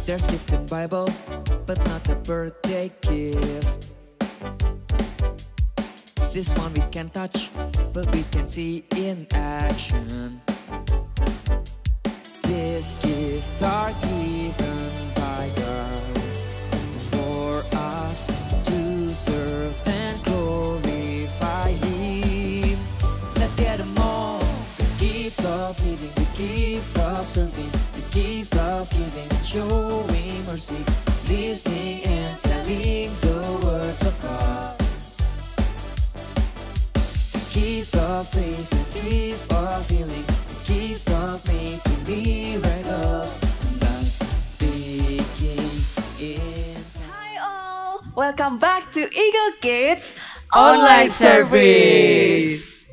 There's gift in Bible, but not a birthday gift. This one we can touch, but we can see in action. These gifts are given by God for us to serve and glorify Him. Let's get them all. The gift of living, the gift of serving, the gift of giving and showing mercy, listening and telling the words of God. The gift of faith, the gift of healing, the gift of making miracles, and us speaking in. Hi all, welcome back to Eagle Kids Online service.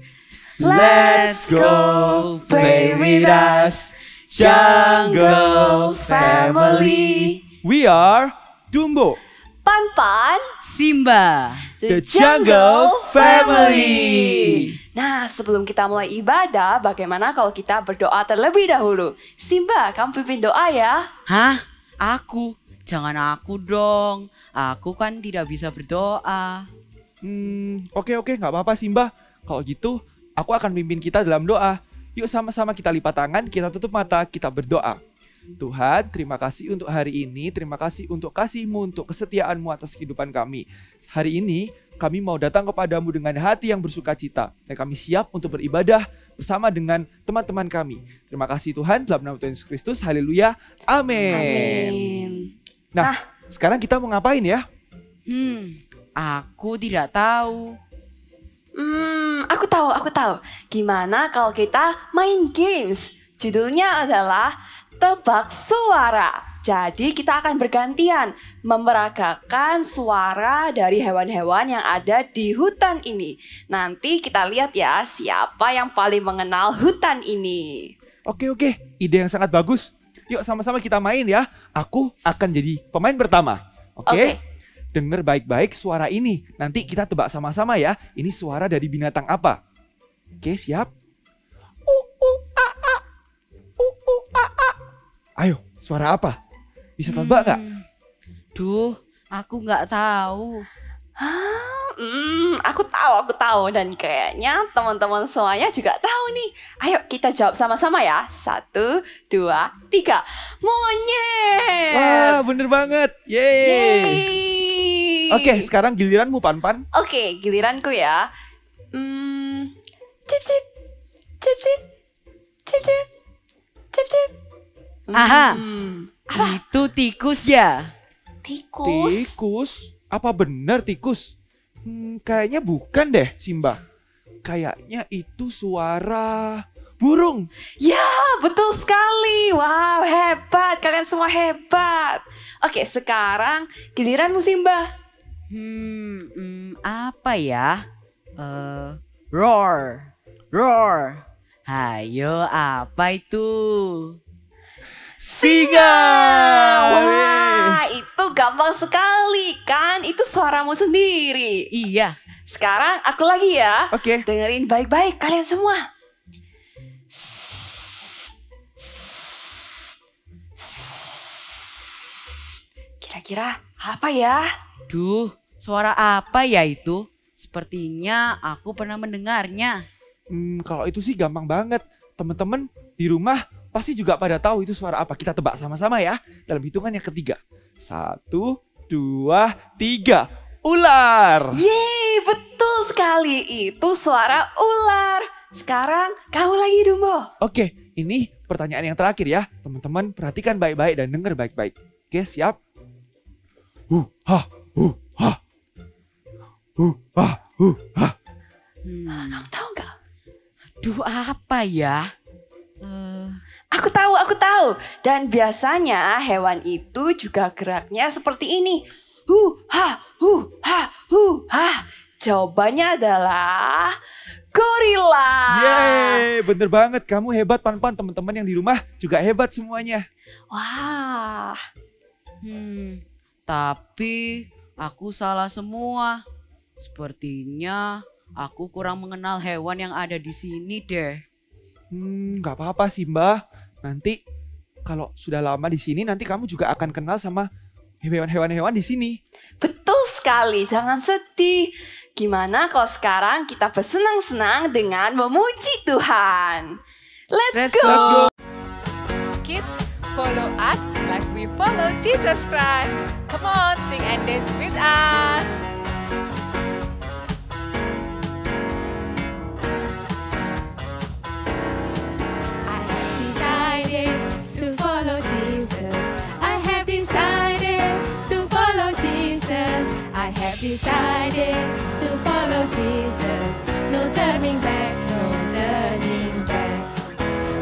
Let's go play with us, Jungle Family. We are Dumbo, Pan-Pan, Simba, the Jungle Family. Nah, sebelum kita mulai ibadah, bagaimana kalau kita berdoa terlebih dahulu? Simba, kamu pimpin doa ya. Hah? Aku? Jangan aku dong. Aku kan tidak bisa berdoa. Oke, nggak apa-apa Simba. Kalau gitu, aku akan pimpin kita dalam doa. Yuk sama-sama kita lipat tangan, kita tutup mata, kita berdoa. Tuhan, terima kasih untuk hari ini. Terima kasih untuk kasih-Mu, untuk kesetiaan-Mu atas kehidupan kami. Hari ini, kami mau datang kepadamu dengan hati yang bersuka cita. Dan kami siap untuk beribadah bersama dengan teman-teman kami. Terima kasih Tuhan, dalam nama Tuhan Yesus Kristus. Haleluya. Amin. Amin. Nah, sekarang kita mau ngapain ya? Aku tidak tahu. Aku tahu. Gimana kalau kita main games? Judulnya adalah Tebak Suara. Jadi kita akan bergantian memeragakan suara dari hewan-hewan yang ada di hutan ini. Nanti kita lihat ya siapa yang paling mengenal hutan ini. Oke, ide yang sangat bagus. Yuk sama-sama kita main ya. Aku akan jadi pemain pertama. Oke? Dengar baik-baik suara ini. Nanti kita tebak sama-sama ya. Ini suara dari binatang apa? Oke, siap? Ayo, suara apa? Bisa tebak nggak? Duh, aku nggak tahu. Aku tahu dan kayaknya teman-teman semuanya juga tahu nih. Ayo kita jawab sama-sama ya. 1, 2, 3. Monyet. Wah, bener banget. Yeay. Yeay. Oke, sekarang giliranmu Pan-Pan. Oke, giliranku ya. Cip cip. Cip cip. Cip cip. Cip cip. Aha, itu tikus ya? Tikus. Tikus? Apa benar tikus? Kayaknya bukan deh Simba. Kayaknya itu suara burung. Ya, betul sekali. Wow, hebat. Kalian semua hebat. Oke, sekarang giliranmu Simba. Apa ya? Roar. Hayo, apa itu? Singa. Wah, itu gampang sekali kan? Itu suaramu sendiri. Iya. Sekarang aku lagi ya. Oke. Dengerin baik-baik kalian semua. Kira-kira apa ya? Duh, suara apa ya itu? Sepertinya aku pernah mendengarnya. Kalau itu sih gampang banget. Teman-teman di rumah pasti juga pada tahu itu suara apa. Kita tebak sama-sama ya. Dalam hitungan yang ketiga. 1, 2, 3. Ular. Yeay, betul sekali. Itu suara ular. Sekarang kamu lagi Dumbo. Oke, ini pertanyaan yang terakhir ya. Teman-teman perhatikan baik-baik dan dengar baik-baik. Oke, siap? Kamu tahu nggak? Duh, apa ya? Aku tahu. Dan biasanya hewan itu juga geraknya seperti ini. Jawabannya adalah gorila. Yeay, bener banget. Kamu hebat Pan-Pan. Teman-teman yang di rumah juga hebat semuanya. Wah. Tapi aku salah semua. Sepertinya aku kurang mengenal hewan yang ada di sini deh. Gak apa-apa Simba. Nanti kalau sudah lama di sini nanti kamu juga akan kenal sama hewan-hewan di sini. Betul sekali, jangan sedih. Gimana kalau sekarang kita bersenang-senang dengan memuji Tuhan? Let's go! Kids, follow us like we follow Jesus Christ. Come on, sing and dance with us. I have decided to follow Jesus. I have decided to follow Jesus. I have decided to follow Jesus. No turning back, no turning back.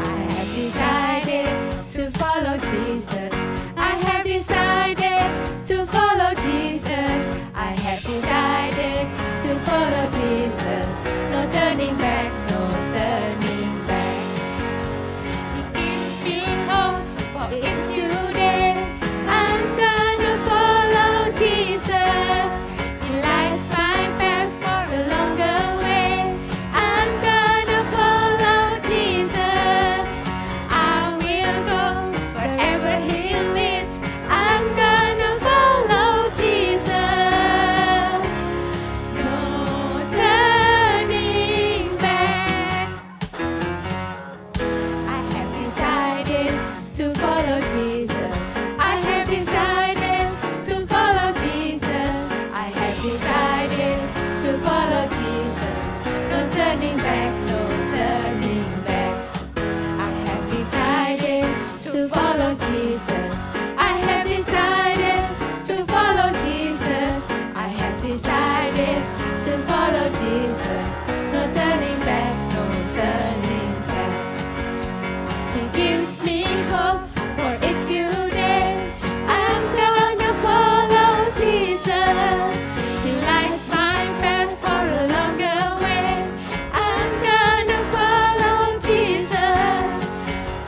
I have decided to follow Jesus. I have decided to follow Jesus. I have decided to follow Jesus. No turning back, no turning back. He gives me hope for each new day. I'm gonna follow Jesus. He lights my path for a longer way. I'm gonna follow Jesus. I will go wherever He leads. I'm gonna follow Jesus. No turning back. I have decided to follow Jesus. I have decided to follow Jesus. I have decided to follow Jesus. No turning back, no turning back. I have decided to follow Jesus. I have decided to follow Jesus. I have decided to follow Jesus. No turning back, no turning back. He gives me hope for each new day. I'm gonna follow Jesus. He lights my path for a longer way. I'm gonna follow Jesus.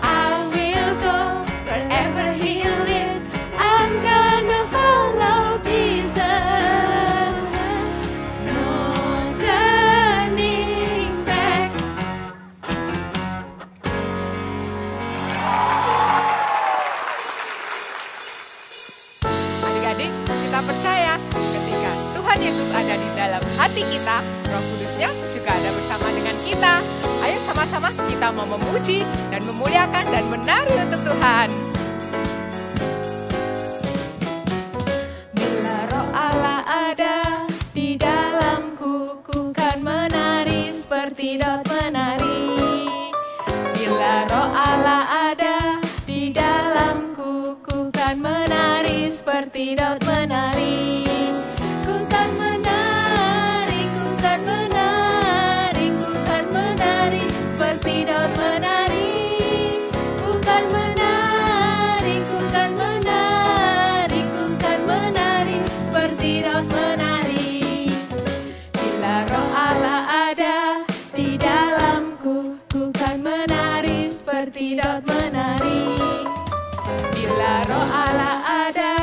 I will go wherever He leads. I'm gonna follow Jesus. No turning back. Adik-adik, kita percaya ketika Tuhan Yesus ada di dalam hati kita, Roh Kudusnya juga ada bersama dengan kita. Ayo sama-sama kita mau memuji dan memuliakan dan menari untuk Tuhan. Bila Roh Allah ada di dalamku, ku kan menari seperti Daud menari. Bila Roh Allah ada di dalamku, ku kan menari seperti Daud menari. Ku kan menari, ku kan menari, ku kan menari seperti Daud menari. Ku kan menari, ku kan menari, ku kan menari seperti Daud menari. Bila Roh Allah ada di dalamku, ku kan menari seperti Daud menari. Bila Roh Allah ada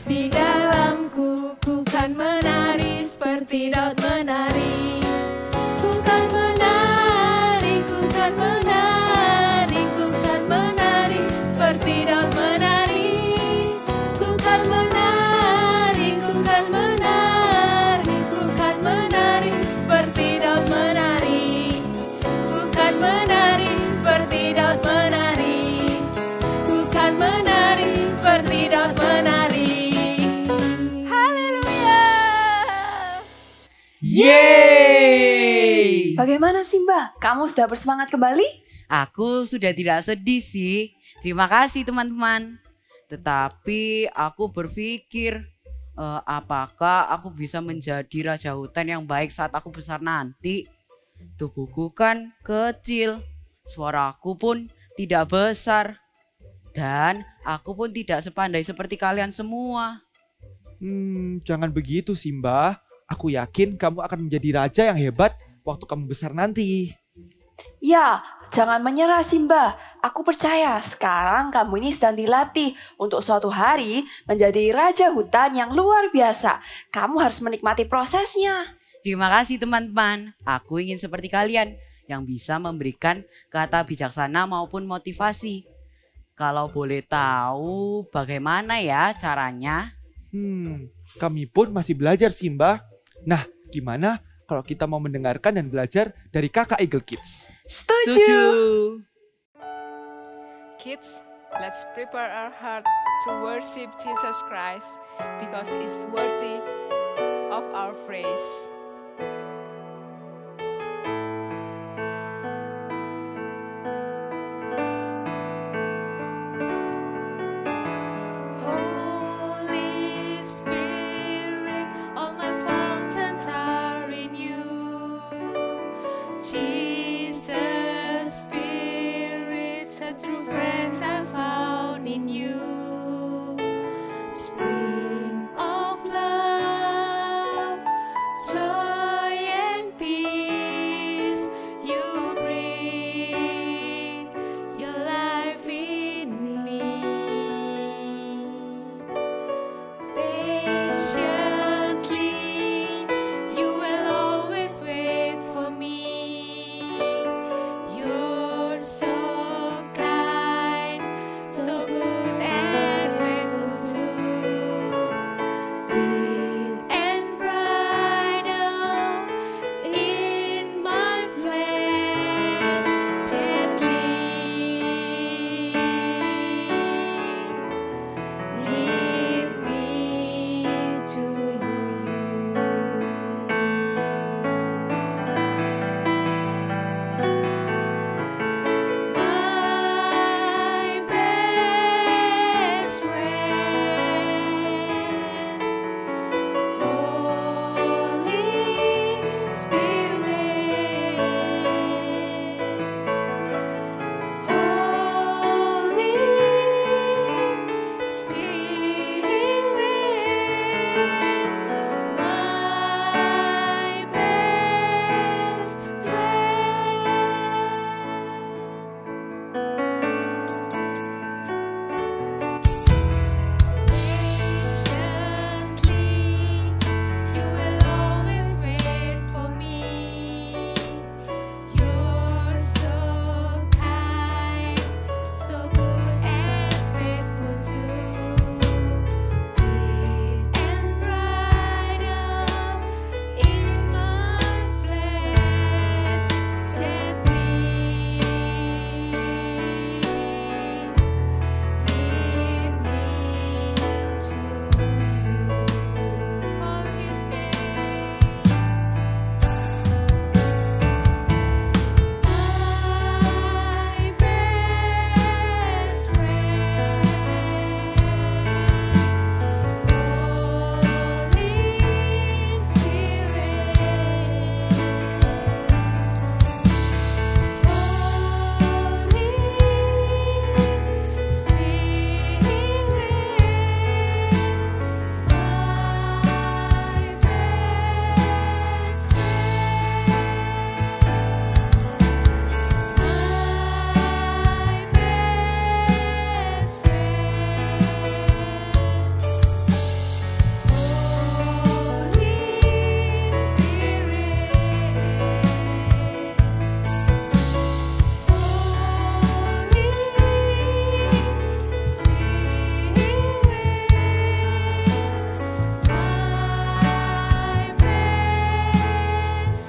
di dalamku, ku kan menari seperti Daud menari. Ku kan menari, ku kan menari, ku kan menari seperti Daud menari. Ku kan menari, ku kan menari, ku kan menari seperti Daud menari. Ku kan menari seperti Daud menari. Ku kan menari seperti Daud menari. Haleluya. Yeay! Bagaimana Simba? Kamu sudah bersemangat kembali? Aku sudah tidak sedih sih. Terima kasih teman-teman. Tetapi aku berpikir, apakah aku bisa menjadi raja hutan yang baik saat aku besar nanti? Tubuhku kan kecil, suaraku pun tidak besar, dan aku pun tidak sepandai seperti kalian semua. Jangan begitu Simba. Aku yakin kamu akan menjadi raja yang hebat waktu kamu besar nanti. Ya, jangan menyerah Simba. Aku percaya sekarang kamu ini sedang dilatih untuk suatu hari menjadi raja hutan yang luar biasa. Kamu harus menikmati prosesnya. Terima kasih teman-teman. Aku ingin seperti kalian yang bisa memberikan kata bijaksana maupun motivasi. Kalau boleh tahu bagaimana ya caranya? Kami pun masih belajar Simba. Nah, gimana kalau kita mau mendengarkan dan belajar dari kakak Eagle Kids? Setuju. Kids, let's prepare our heart to worship Jesus Christ because it's worthy of our praise. Holy Spirit, all my fountains are in you. Jesus, Spirit, a true friends I found in you. Spring of love, joy and peace, you bring your life in me. Patiently, you will always wait for me. You're so kind, so good and faithful too. Breathe and bridle in my flesh gently. Lead me to you. My best friend, Holy Spirit, Holy Spirit, my best Patiently, you will always wait for me. You're so kind, so good and faithful too. Breathe and bridle in my flesh gently. Lead me to you. Call his name. My best friend, Holy Spirit, Holy Spirit, my best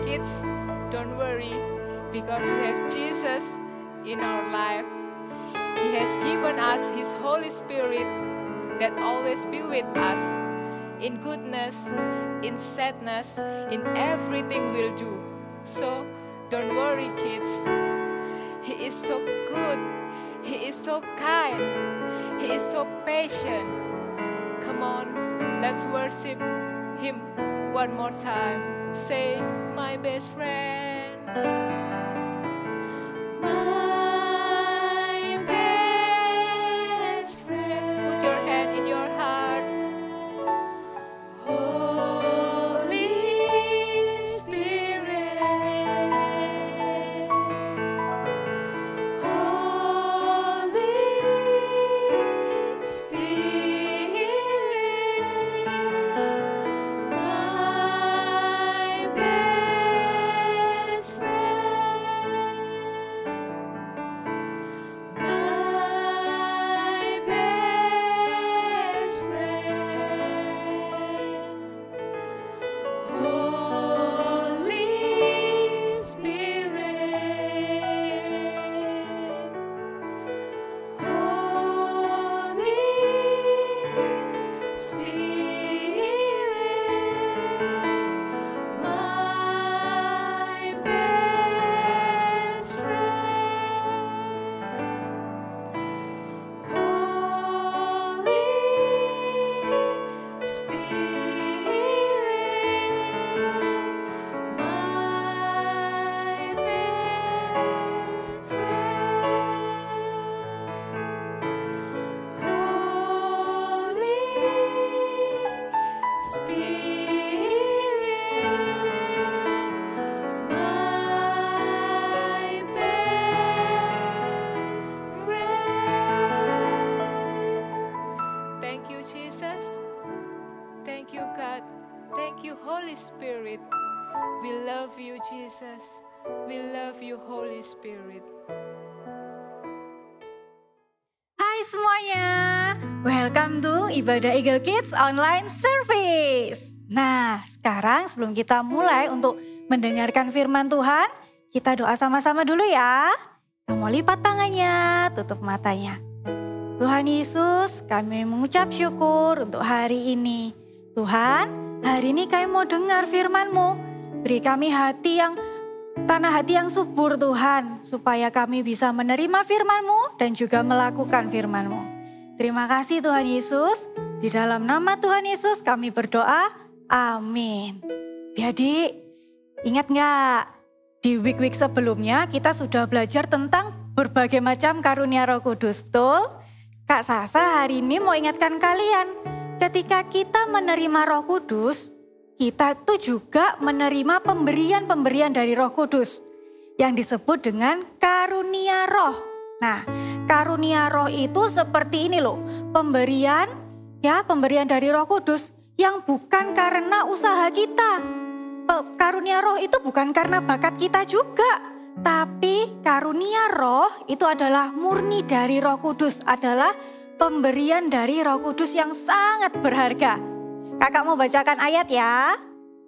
Kids, don't worry because we have Jesus in our life. He has given us His Holy Spirit that always be with us in goodness, in sadness, in everything we'll do. So don't worry, kids. He is so good. He is so kind. He is so patient. Come on, let's worship Him one more time. Say, my best friend. My best friend. Put your hand in your heart. Holy Spirit, Holy Spirit, my best friend. Thank you, Jesus. Thank you, God. Thank you, Holy Spirit. We love you, Jesus. We love you, Holy Spirit. Hai semuanya, welcome to Ibadah Eagle Kids Online Service. Nah, sekarang sebelum kita mulai untuk mendengarkan firman Tuhan, kita doa sama-sama dulu ya. Kita mau lipat tangannya, tutup matanya. Tuhan Yesus, kami mengucap syukur untuk hari ini. Tuhan, hari ini kami mau dengar firman-Mu. Beri kami tanah hati yang subur Tuhan, supaya kami bisa menerima firman-Mu dan juga melakukan firman-Mu. Terima kasih Tuhan Yesus, di dalam nama Tuhan Yesus kami berdoa, amin. Jadi, ingat nggak? Di week-week sebelumnya kita sudah belajar tentang berbagai macam karunia Roh Kudus, betul? Kak Sasa hari ini mau ingatkan kalian, ketika kita menerima Roh Kudus, kita tuh juga menerima pemberian-pemberian dari Roh Kudus yang disebut dengan karunia Roh. Nah, karunia Roh itu seperti ini loh, pemberian dari Roh Kudus yang bukan karena usaha kita. Karunia Roh itu bukan karena bakat kita juga. Tapi karunia Roh itu adalah murni dari Roh Kudus, adalah pemberian dari Roh Kudus yang sangat berharga. Kakak mau bacakan ayat ya.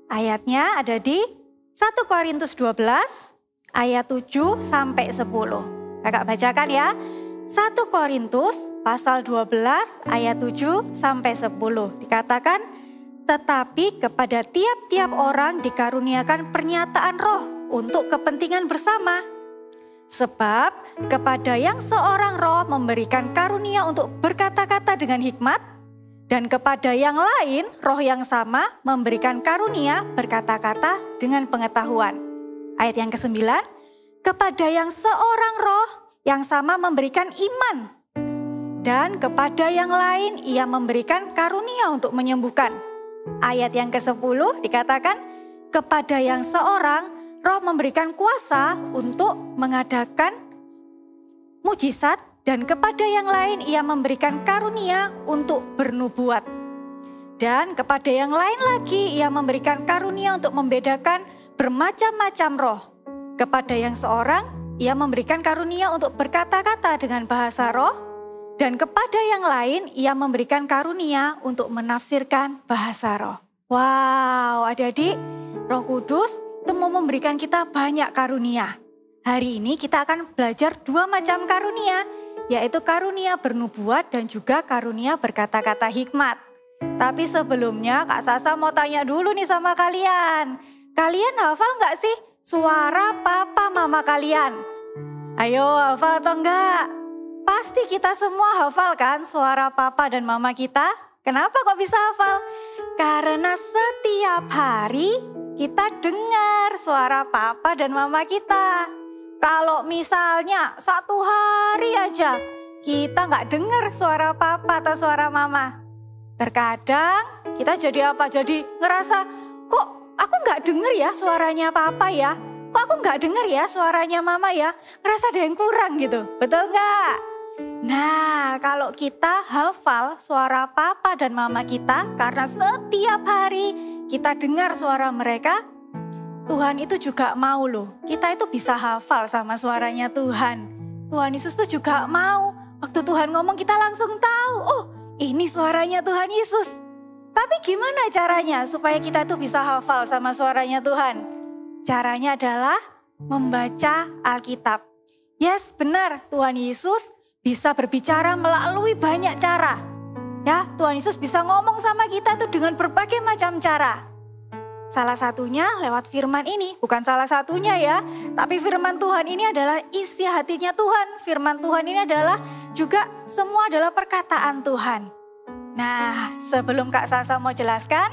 Ayatnya ada di 1 Korintus 12 ayat 7 sampai 10. Kakak bacakan ya. 1 Korintus pasal 12 ayat 7 sampai 10. Dikatakan, tetapi kepada tiap-tiap orang dikaruniakan pernyataan Roh untuk kepentingan bersama. Sebab kepada yang seorang Roh memberikan karunia untuk berkata-kata dengan hikmat, dan kepada yang lain Roh yang sama memberikan karunia berkata-kata dengan pengetahuan. Ayat yang ke-9, kepada yang seorang Roh yang sama memberikan iman, dan kepada yang lain ia memberikan karunia untuk menyembuhkan. Ayat yang ke-10 dikatakan, kepada yang seorang Roh memberikan kuasa untuk mengadakan mujizat, dan kepada yang lain ia memberikan karunia untuk bernubuat. Dan kepada yang lain lagi ia memberikan karunia untuk membedakan bermacam-macam roh. Kepada yang seorang ia memberikan karunia untuk berkata-kata dengan bahasa roh, dan kepada yang lain ia memberikan karunia untuk menafsirkan bahasa roh. Wow, adik-adik, Roh Kudus itu mau memberikan kita banyak karunia. Hari ini kita akan belajar 2 macam karunia, yaitu karunia bernubuat dan juga karunia berkata-kata hikmat. Tapi sebelumnya Kak Sasa mau tanya dulu nih sama kalian. Kalian hafal nggak sih suara papa mama kalian? Ayo hafal atau enggak? Pasti kita semua hafal kan suara papa dan mama kita? Kenapa kok bisa hafal? Karena setiap hari kita dengar suara papa dan mama kita. Kalau misalnya 1 hari aja kita nggak dengar suara papa atau suara mama, terkadang kita jadi apa? Jadi ngerasa, kok aku nggak dengar ya suaranya papa ya? Kok aku nggak dengar ya suaranya mama ya? Ngerasa ada yang kurang gitu, betul nggak? Nah, kalau kita hafal suara papa dan mama kita, karena setiap hari kita dengar suara mereka, Tuhan itu juga mau loh, kita itu bisa hafal sama suaranya Tuhan. Tuhan Yesus tuh juga mau, waktu Tuhan ngomong kita langsung tahu, oh ini suaranya Tuhan Yesus. Tapi gimana caranya supaya kita tuh bisa hafal sama suaranya Tuhan? Caranya adalah membaca Alkitab. Yes, benar, Tuhan Yesus bisa berbicara melalui banyak cara. Ya, Tuhan Yesus bisa ngomong sama kita tuh dengan berbagai macam cara. Salah satunya lewat firman ini, bukan salah satunya ya. Tapi firman Tuhan ini adalah isi hatinya Tuhan. Firman Tuhan ini adalah juga semua adalah perkataan Tuhan. Nah, sebelum Kak Sasa mau jelaskan,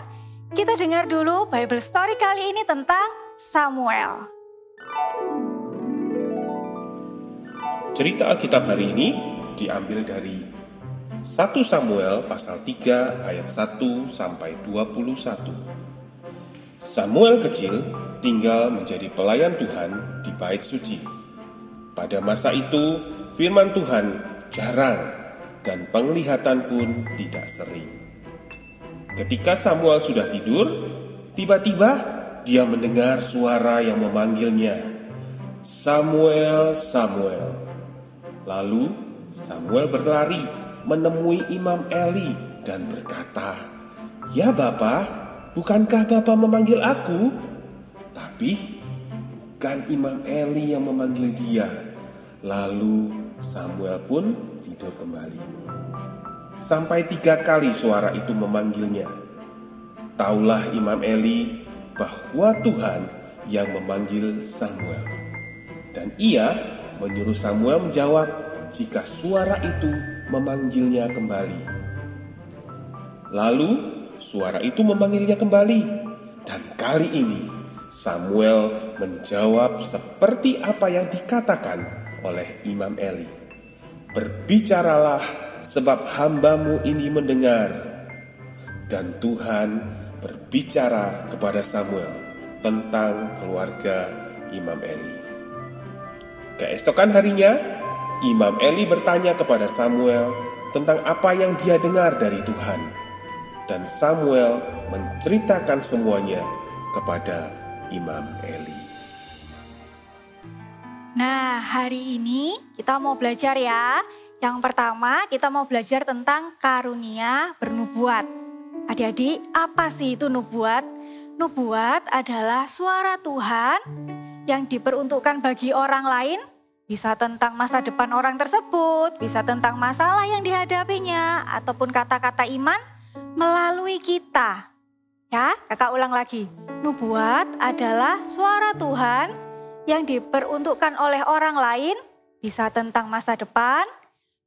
kita dengar dulu Bible Story kali ini tentang Samuel. Cerita Alkitab hari ini diambil dari 1 Samuel pasal 3 ayat 1 sampai 21. Samuel kecil tinggal menjadi pelayan Tuhan di bait suci. Pada masa itu firman Tuhan jarang dan penglihatan pun tidak sering. Ketika Samuel sudah tidur, tiba-tiba dia mendengar suara yang memanggilnya, "Samuel, Samuel." Lalu Samuel berlari menemui Imam Eli dan berkata, "Ya Bapa, bukankah Bapa memanggil aku?" Tapi bukan Imam Eli yang memanggil dia. Lalu Samuel pun tidur kembali. Sampai 3 kali suara itu memanggilnya. Taulah Imam Eli bahwa Tuhan yang memanggil Samuel. Dan ia menyuruh Samuel menjawab jika suara itu memanggilnya kembali. Lalu suara itu memanggilnya kembali, dan kali ini Samuel menjawab seperti apa yang dikatakan oleh Imam Eli. "Berbicaralah sebab hambamu ini mendengar." Dan Tuhan berbicara kepada Samuel tentang keluarga Imam Eli. Keesokan harinya, Imam Eli bertanya kepada Samuel tentang apa yang dia dengar dari Tuhan. Dan Samuel menceritakan semuanya kepada Imam Eli. Nah, hari ini kita mau belajar ya. Yang pertama, kita mau belajar tentang karunia bernubuat. Adik-adik, apa sih itu nubuat? Nubuat adalah suara Tuhan yang diperuntukkan bagi orang lain. Bisa tentang masa depan orang tersebut, bisa tentang masalah yang dihadapinya, ataupun kata-kata iman melalui kita. Ya, kakak ulang lagi. Nubuat adalah suara Tuhan yang diperuntukkan oleh orang lain, bisa tentang masa depan,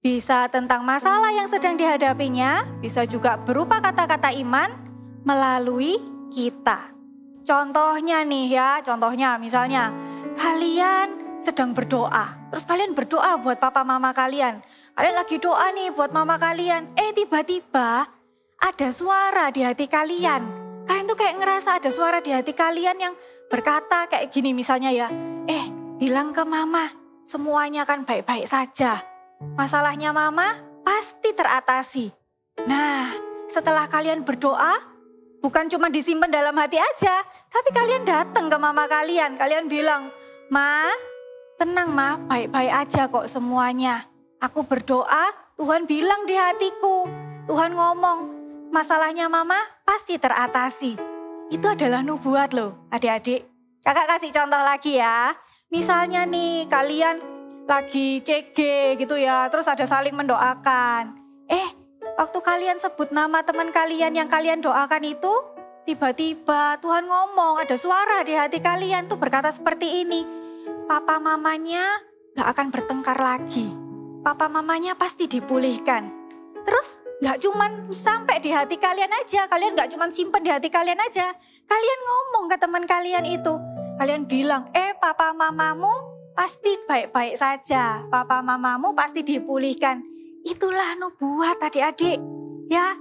bisa tentang masalah yang sedang dihadapinya, bisa juga berupa kata-kata iman melalui kita. Contohnya nih ya, contohnya misalnya kalian sedang berdoa, terus kalian berdoa buat papa mama kalian. Kalian lagi doa nih buat mama kalian. Tiba-tiba ada suara di hati kalian. Kalian tuh kayak ngerasa ada suara di hati kalian yang berkata kayak gini misalnya ya. Bilang ke mama, semuanya kan baik-baik saja. Masalahnya mama pasti teratasi. Nah, setelah kalian berdoa, bukan cuma disimpan dalam hati aja, tapi kalian datang ke mama kalian. Kalian bilang, "Ma, tenang Ma, baik-baik aja kok semuanya. Aku berdoa, Tuhan bilang di hatiku. Tuhan ngomong, masalahnya Mama pasti teratasi." Itu adalah nubuat loh adik-adik. Kakak kasih contoh lagi ya. Misalnya nih kalian lagi CG gitu ya, terus ada saling mendoakan. Waktu kalian sebut nama teman kalian yang kalian doakan itu, tiba-tiba Tuhan ngomong, ada suara di hati kalian tuh berkata seperti ini. Papa mamanya gak akan bertengkar lagi. Papa mamanya pasti dipulihkan. Terus gak cuman sampai di hati kalian aja. Kalian gak cuman simpen di hati kalian aja. Kalian ngomong ke teman kalian itu. Kalian bilang, papa mamamu pasti baik-baik saja. Papa mamamu pasti dipulihkan. Itulah nubuat adik-adik. Ya.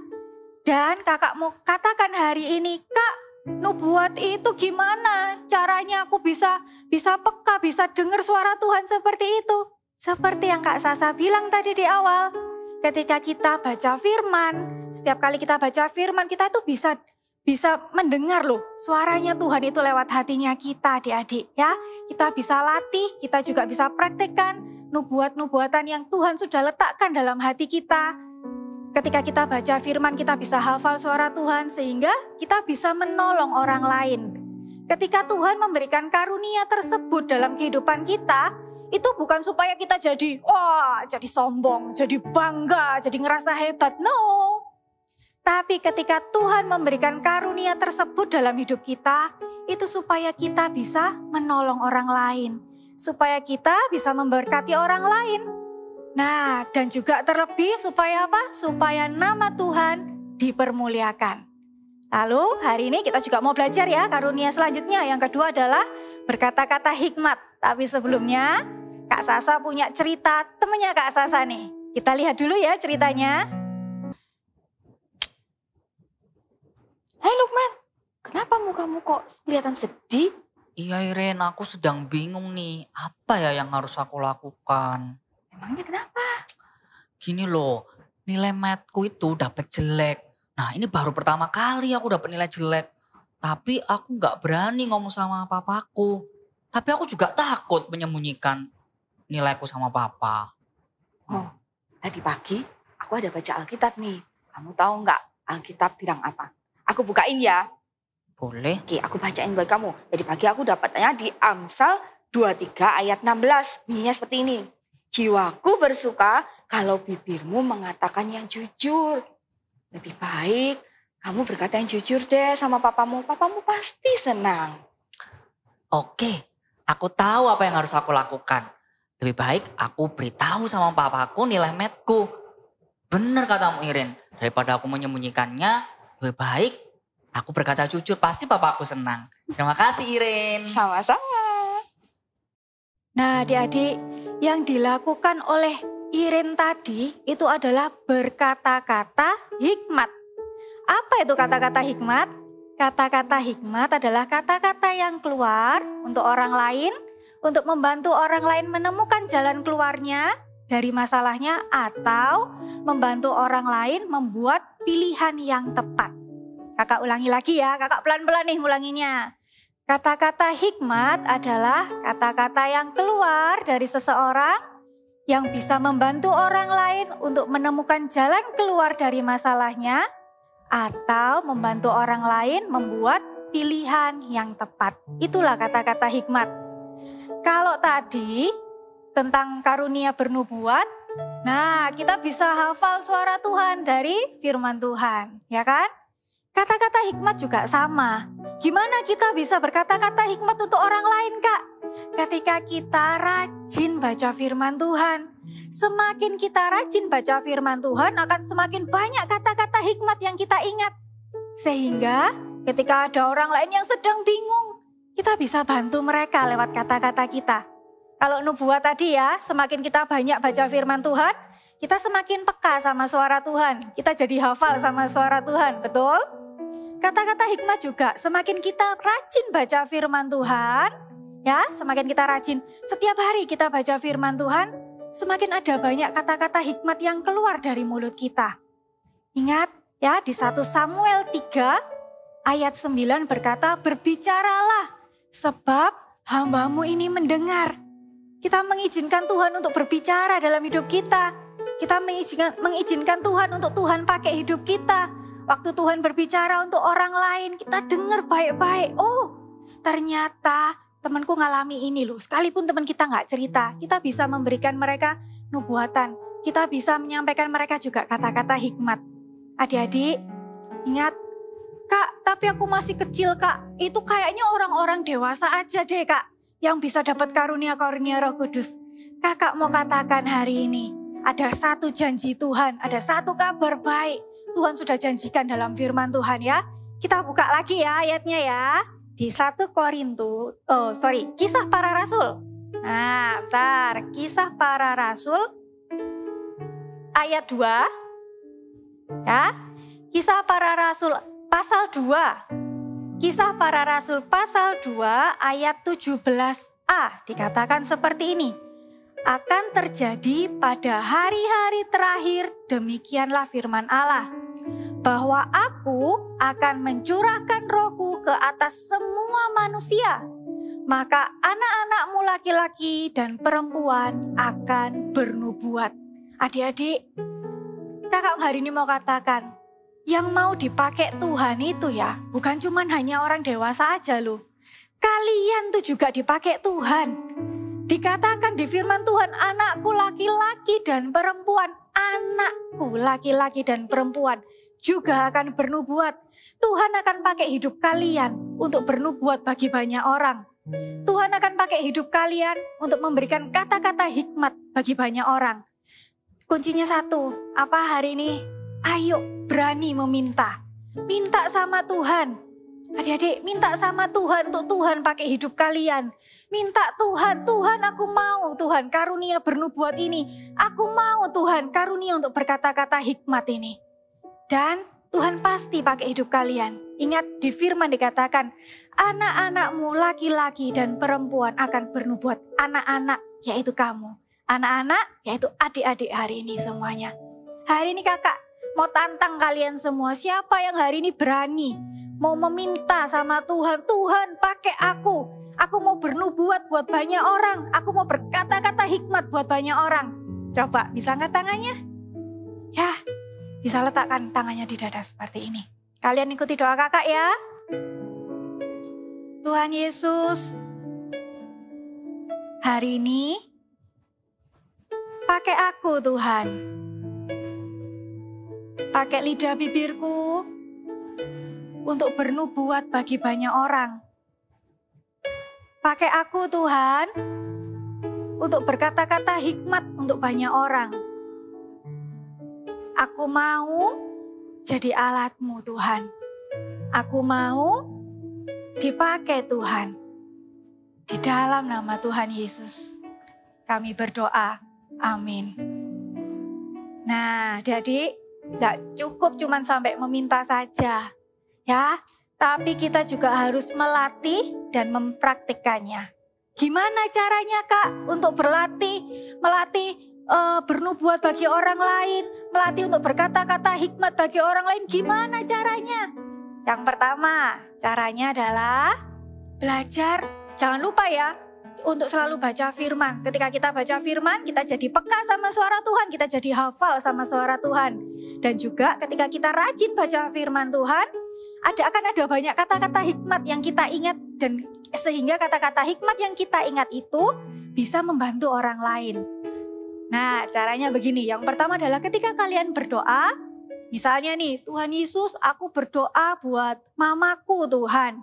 Dan kakak mau katakan hari ini, Kak, nubuat itu gimana? Caranya aku bisa peka, bisa dengar suara Tuhan seperti itu. Seperti yang Kak Sasa bilang tadi di awal. Ketika kita baca firman, setiap kali kita baca firman, kita tuh bisa mendengar loh suaranya Tuhan itu lewat hatinya kita adik-adik ya. Kita bisa latih, kita juga bisa praktekkan nubuat-nubuatan yang Tuhan sudah letakkan dalam hati kita. Ketika kita baca firman, kita bisa hafal suara Tuhan sehingga kita bisa menolong orang lain. Ketika Tuhan memberikan karunia tersebut dalam kehidupan kita, itu bukan supaya kita jadi sombong, jadi bangga, jadi ngerasa hebat. No, Tapi ketika Tuhan memberikan karunia tersebut dalam hidup kita, itu supaya kita bisa menolong orang lain. Supaya kita bisa memberkati orang lain. Nah, dan juga terlebih supaya apa? Supaya nama Tuhan dipermuliakan. Lalu hari ini kita juga mau belajar ya karunia selanjutnya. Yang kedua adalah berkata-kata hikmat. Tapi sebelumnya Kak Sasa punya cerita temennya Kak Sasa nih. Kita lihat dulu ya ceritanya. Hai Lukman, kenapa mukamu kok kelihatan sedih? Iya Iren, aku sedang bingung nih. Apa ya yang harus aku lakukan? Emangnya kenapa? Gini loh, nilai matku itu dapat jelek. Nah ini baru pertama kali aku dapat nilai jelek. Tapi aku gak berani ngomong sama papaku. Tapi aku juga takut menyembunyikan nilaiku sama papa. Oh, tadi pagi aku ada baca Alkitab nih. Kamu tahu nggak Alkitab bilang apa? Aku bukain ya. Boleh? Oke, aku bacain buat kamu. Jadi pagi aku dapatnya di Amsal 23 ayat 16. Bunyinya seperti ini. Jiwaku bersuka kalau bibirmu mengatakan yang jujur. Lebih baik kamu berkata yang jujur deh sama papamu. Papamu pasti senang. Oke, aku tahu apa yang harus aku lakukan. Lebih baik aku beritahu sama papaku nilai matku. Benar katamu Iren, daripada aku menyembunyikannya, lebih baik aku berkata jujur, pasti papaku senang. Terima kasih Iren. Sama-sama. Nah adik-adik, yang dilakukan oleh Iren tadi itu adalah berkata-kata hikmat. Apa itu kata-kata hikmat? Kata-kata hikmat adalah kata-kata yang keluar untuk orang lain, untuk membantu orang lain menemukan jalan keluarnya dari masalahnya, atau membantu orang lain membuat pilihan yang tepat. Kakak ulangi lagi ya, kakak pelan-pelan nih ulanginya. Kata-kata hikmat adalah kata-kata yang keluar dari seseorang yang bisa membantu orang lain untuk menemukan jalan keluar dari masalahnya, atau membantu orang lain membuat pilihan yang tepat. Itulah kata-kata hikmat. Kalau tadi tentang karunia bernubuat, nah kita bisa hafal suara Tuhan dari firman Tuhan, ya kan? Kata-kata hikmat juga sama. Gimana kita bisa berkata-kata hikmat untuk orang lain, Kak? Ketika kita rajin baca firman Tuhan. Semakin kita rajin baca firman Tuhan, akan semakin banyak kata-kata hikmat yang kita ingat. Sehingga ketika ada orang lain yang sedang bingung, kita bisa bantu mereka lewat kata-kata kita. Kalau nubuat tadi ya, semakin kita banyak baca firman Tuhan, kita semakin peka sama suara Tuhan. Kita jadi hafal sama suara Tuhan, betul? Kata-kata hikmat juga, semakin kita rajin baca firman Tuhan, ya, semakin kita rajin. Setiap hari kita baca firman Tuhan, semakin ada banyak kata-kata hikmat yang keluar dari mulut kita. Ingat ya, di 1 Samuel 3 ayat 9 berkata, berbicaralah sebab hamba-Mu ini mendengar. Kita mengizinkan Tuhan untuk berbicara dalam hidup kita. Kita mengizinkan Tuhan untuk Tuhan pakai hidup kita. Waktu Tuhan berbicara untuk orang lain, kita dengar baik-baik. Oh, ternyata temanku ngalami ini loh. Sekalipun teman kita nggak cerita, kita bisa memberikan mereka nubuatan. Kita bisa menyampaikan mereka juga kata-kata hikmat. Adik-adik, ingat, Kak, tapi aku masih kecil, Kak. Itu kayaknya orang-orang dewasa aja deh, Kak, yang bisa dapat karunia-karunia Roh Kudus. Kakak mau katakan hari ini, ada satu janji Tuhan, ada satu kabar baik. Tuhan sudah janjikan dalam firman Tuhan ya. Kita buka lagi ya ayatnya ya. Di 1 Kisah Para Rasul. Nah, bentar. Kisah Para Rasul ayat 2. Ya. Kisah Para Rasul pasal 2. Kisah Para Rasul pasal 2 ayat 17a dikatakan seperti ini. Akan terjadi pada hari-hari terakhir, demikianlah firman Allah, bahwa aku akan mencurahkan rohku ke atas semua manusia. Maka anak-anakmu laki-laki dan perempuan akan bernubuat. Adik-adik, kakak hari ini mau katakan, yang mau dipakai Tuhan itu ya, bukan cuma hanya orang dewasa aja loh. Kalian tuh juga dipakai Tuhan. Dikatakan di firman Tuhan, anakku laki-laki dan perempuan. Anakku laki-laki dan perempuan. juga akan bernubuat. Tuhan akan pakai hidup kalian untuk bernubuat bagi banyak orang. Tuhan akan pakai hidup kalian untuk memberikan kata-kata hikmat bagi banyak orang. Kuncinya satu, apa hari ini? Ayo berani meminta. Minta sama Tuhan. Adik-adik, minta sama Tuhan untuk Tuhan pakai hidup kalian. Minta Tuhan, Tuhan aku mau Tuhan karunia bernubuat ini. Aku mau Tuhan karunia untuk berkata-kata hikmat ini. Dan Tuhan pasti pakai hidup kalian. Ingat di firman dikatakan, anak-anakmu laki-laki dan perempuan akan bernubuat. Anak-anak yaitu kamu. Anak-anak yaitu adik-adik hari ini semuanya. Hari ini kakak mau tantang kalian semua. Siapa yang hari ini berani mau meminta sama Tuhan, Tuhan pakai aku. Aku mau bernubuat buat banyak orang. Aku mau berkata-kata hikmat buat banyak orang. Coba bisa angkat tangannya? Ya, bisa letakkan tangannya di dada seperti ini. Kalian ikuti doa kakak ya. Tuhan Yesus, hari ini pakai aku Tuhan. Pakai lidah bibirku untuk bernubuat bagi banyak orang. Pakai aku Tuhan untuk berkata-kata hikmat untuk banyak orang. Aku mau jadi alatmu Tuhan. Aku mau dipakai Tuhan. Di dalam nama Tuhan Yesus kami berdoa. Amin. Nah, adik-adik, gak cukup cuman sampai meminta saja. Ya, tapi kita juga harus melatih dan mempraktikkannya. Gimana caranya Kak untuk melatih bernubuat bagi orang lain, melatih untuk berkata-kata hikmat bagi orang lain? Gimana caranya? Yang pertama, caranya adalah belajar. Jangan lupa ya, untuk selalu baca firman. Ketika kita baca firman, kita jadi peka sama suara Tuhan, kita jadi hafal sama suara Tuhan. Dan juga ketika kita rajin baca firman Tuhan, akan ada banyak kata-kata hikmat yang kita ingat, dan sehingga kata-kata hikmat yang kita ingat itu bisa membantu orang lain. Nah, caranya begini. Yang pertama adalah ketika kalian berdoa, misalnya nih, Tuhan Yesus, aku berdoa buat mamaku Tuhan.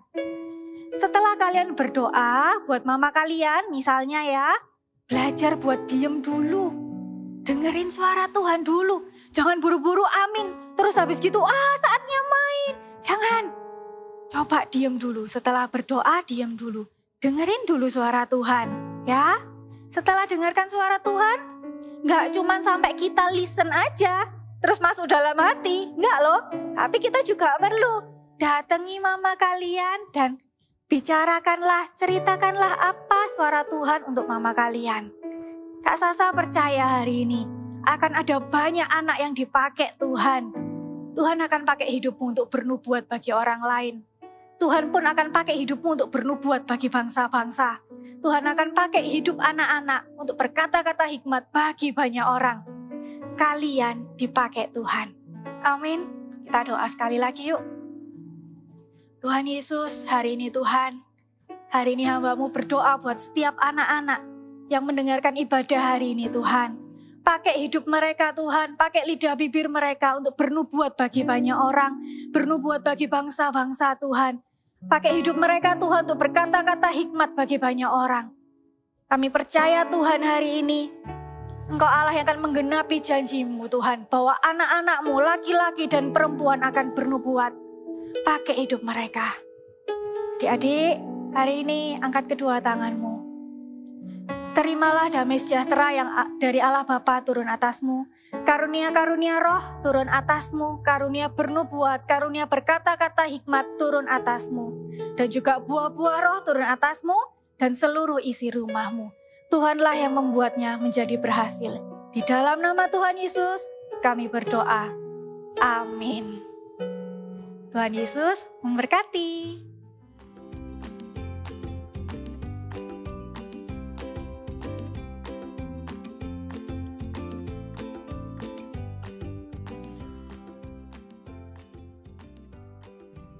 Setelah kalian berdoa buat mama kalian, misalnya ya, belajar buat diem dulu. Dengerin suara Tuhan dulu. Jangan buru-buru amin. Terus habis gitu, saatnya main. Jangan. Coba diem dulu. Setelah berdoa, diem dulu. Dengerin dulu suara Tuhan. Ya. Setelah dengarkan suara Tuhan, gak cuma sampai kita listen aja, terus masuk dalam hati. Enggak loh. Tapi kita juga perlu datangi mama kalian dan bicarakanlah, ceritakanlah apa suara Tuhan untuk mama kalian. Kak Sasa percaya hari ini akan ada banyak anak yang dipakai Tuhan. Tuhan akan pakai hidupmu untuk bernubuat bagi orang lain. Tuhan pun akan pakai hidupmu untuk bernubuat bagi bangsa-bangsa. Tuhan akan pakai hidup anak-anak untuk berkata-kata hikmat bagi banyak orang. Kalian dipakai Tuhan. Amin. Kita doa sekali lagi yuk. Tuhan Yesus, hari ini Tuhan, hari ini hamba-Mu berdoa buat setiap anak-anak yang mendengarkan ibadah hari ini Tuhan. Pakai hidup mereka Tuhan, pakai lidah bibir mereka untuk bernubuat bagi banyak orang, bernubuat bagi bangsa-bangsa Tuhan. Pakai hidup mereka Tuhan untuk berkata-kata hikmat bagi banyak orang. Kami percaya Tuhan hari ini, Engkau Allah yang akan menggenapi janji-Mu Tuhan, bahwa anak-anak-Mu laki-laki dan perempuan akan bernubuat. Pakai hidup mereka. Adik-adik, hari ini angkat kedua tanganmu. Terimalah damai sejahtera yang dari Allah Bapa turun atasmu. Karunia-karunia roh turun atasmu. Karunia bernubuat, karunia berkata-kata hikmat turun atasmu. Dan juga buah-buah roh turun atasmu dan seluruh isi rumahmu. Tuhanlah yang membuatnya menjadi berhasil. Di dalam nama Tuhan Yesus, kami berdoa. Amin. Tuhan Yesus memberkati.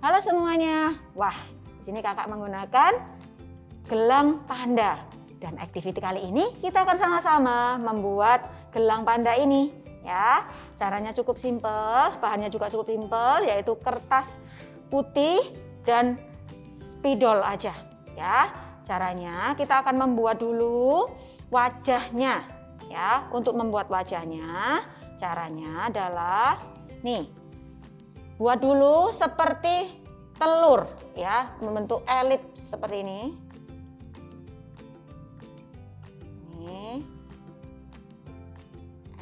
Halo semuanya. Wah, di sini kakak menggunakan gelang panda. Dan aktiviti kali ini kita akan sama-sama membuat gelang panda ini. Ya, caranya cukup simpel, bahannya juga cukup simpel, yaitu kertas putih dan spidol aja ya. Caranya kita akan membuat dulu wajahnya ya. Untuk membuat wajahnya, caranya adalah nih, buat dulu seperti telur ya, membentuk elips seperti ini. Nih,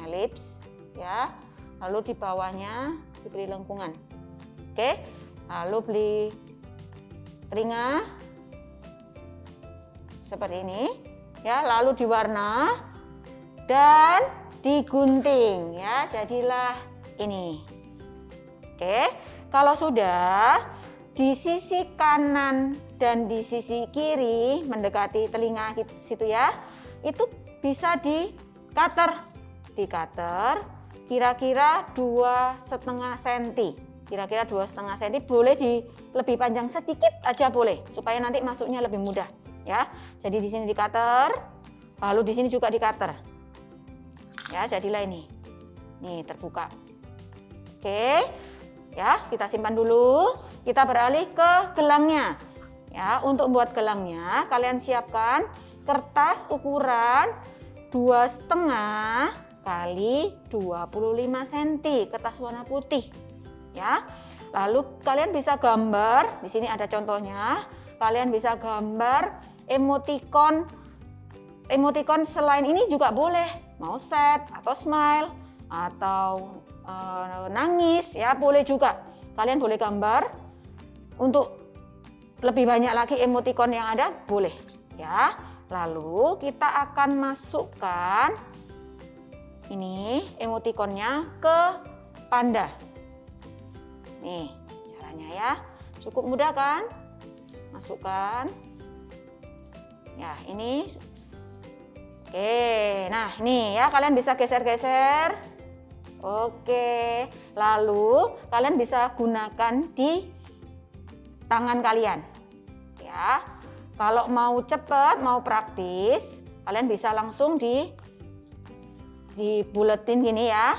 elips ya. Lalu di bawahnya diberi lengkungan. Oke, lalu beli telinga seperti ini ya, lalu diwarna dan digunting ya, jadilah ini. Oke, kalau sudah di sisi kanan dan di sisi kiri mendekati telinga situ ya, itu bisa di cutter. Di cutter kira-kira 2,5 cm. Kira-kira 2,5 cm, boleh di lebih panjang sedikit aja boleh, supaya nanti masuknya lebih mudah ya. Jadi di sini di cutter, lalu di sini juga di cutter. Ya, jadilah ini. Nih, terbuka. Oke. Ya, kita simpan dulu. Kita beralih ke gelangnya. Ya, untuk membuat gelangnya kalian siapkan kertas ukuran 2,5 kali 25 cm, kertas warna putih ya. Lalu kalian bisa gambar, di sini ada contohnya. Kalian bisa gambar emoticon selain ini juga boleh, mau sad atau smile atau nangis ya, boleh juga. Kalian boleh gambar. Untuk lebih banyak lagi emoticon yang ada boleh ya. Lalu kita akan masukkan ini emoticonnya ke panda. Nih caranya ya, cukup mudah kan? Masukkan. Ya ini. Oke, nah ini ya, kalian bisa geser-geser. Oke, lalu kalian bisa gunakan di tangan kalian. Ya, kalau mau cepat, mau praktis, kalian bisa langsung dibuletin gini ya.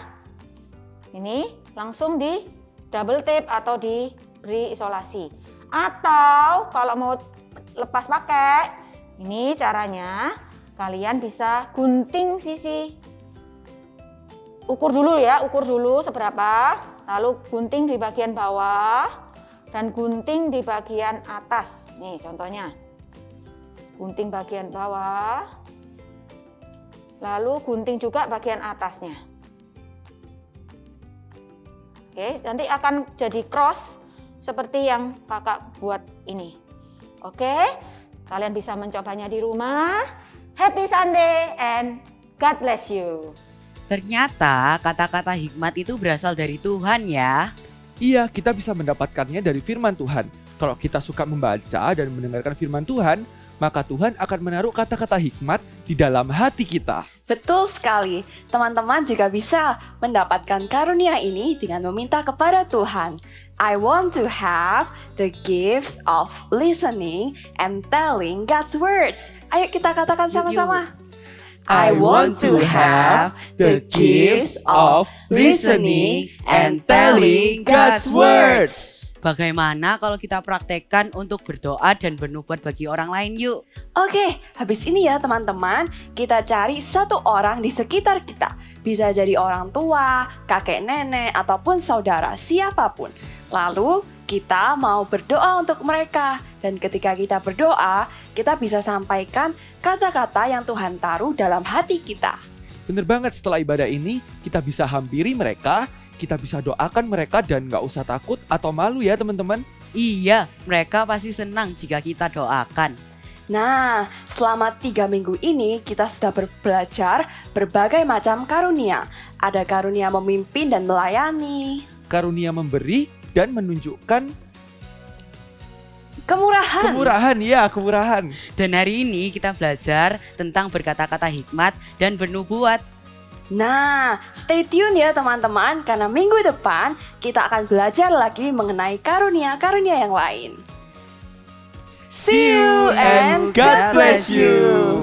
Ini langsung di double tape atau diberi isolasi. Atau kalau mau lepas pakai, ini caranya kalian bisa gunting sisi. Ukur dulu ya, ukur dulu seberapa, lalu gunting di bagian bawah dan gunting di bagian atas. Nih contohnya. Gunting bagian bawah. Lalu gunting juga bagian atasnya. Oke, nanti akan jadi cross seperti yang kakak buat ini. Oke, kalian bisa mencobanya di rumah. Happy Sunday and God bless you. Ternyata kata-kata hikmat itu berasal dari Tuhan ya. Iya, kita bisa mendapatkannya dari firman Tuhan. Kalau kita suka membaca dan mendengarkan firman Tuhan, maka Tuhan akan menaruh kata-kata hikmat di dalam hati kita. Betul sekali. Teman-teman juga bisa mendapatkan karunia ini dengan meminta kepada Tuhan. I want to have the gifts of listening and telling God's words. Ayo kita katakan sama-sama. I want to have the gifts of listening and telling God's words. Bagaimana kalau kita praktekkan untuk berdoa dan bernubuat bagi orang lain yuk? Oke, habis ini ya teman-teman, kita cari satu orang di sekitar kita. Bisa jadi orang tua, kakek nenek, ataupun saudara, siapapun. Lalu kita mau berdoa untuk mereka. Dan ketika kita berdoa, kita bisa sampaikan kata-kata yang Tuhan taruh dalam hati kita. Bener banget, setelah ibadah ini kita bisa hampiri mereka, kita bisa doakan mereka dan gak usah takut atau malu ya teman-teman. Iya, mereka pasti senang jika kita doakan. Nah, selama 3 minggu ini kita sudah belajar berbagai macam karunia. Ada karunia memimpin dan melayani. Karunia memberi dan menunjukkan kemurahan. Kemurahan. Dan hari ini kita belajar tentang berkata-kata hikmat dan bernubuat. Nah, stay tune ya teman-teman, karena minggu depan kita akan belajar lagi mengenai karunia-karunia yang lain. See you and God bless you.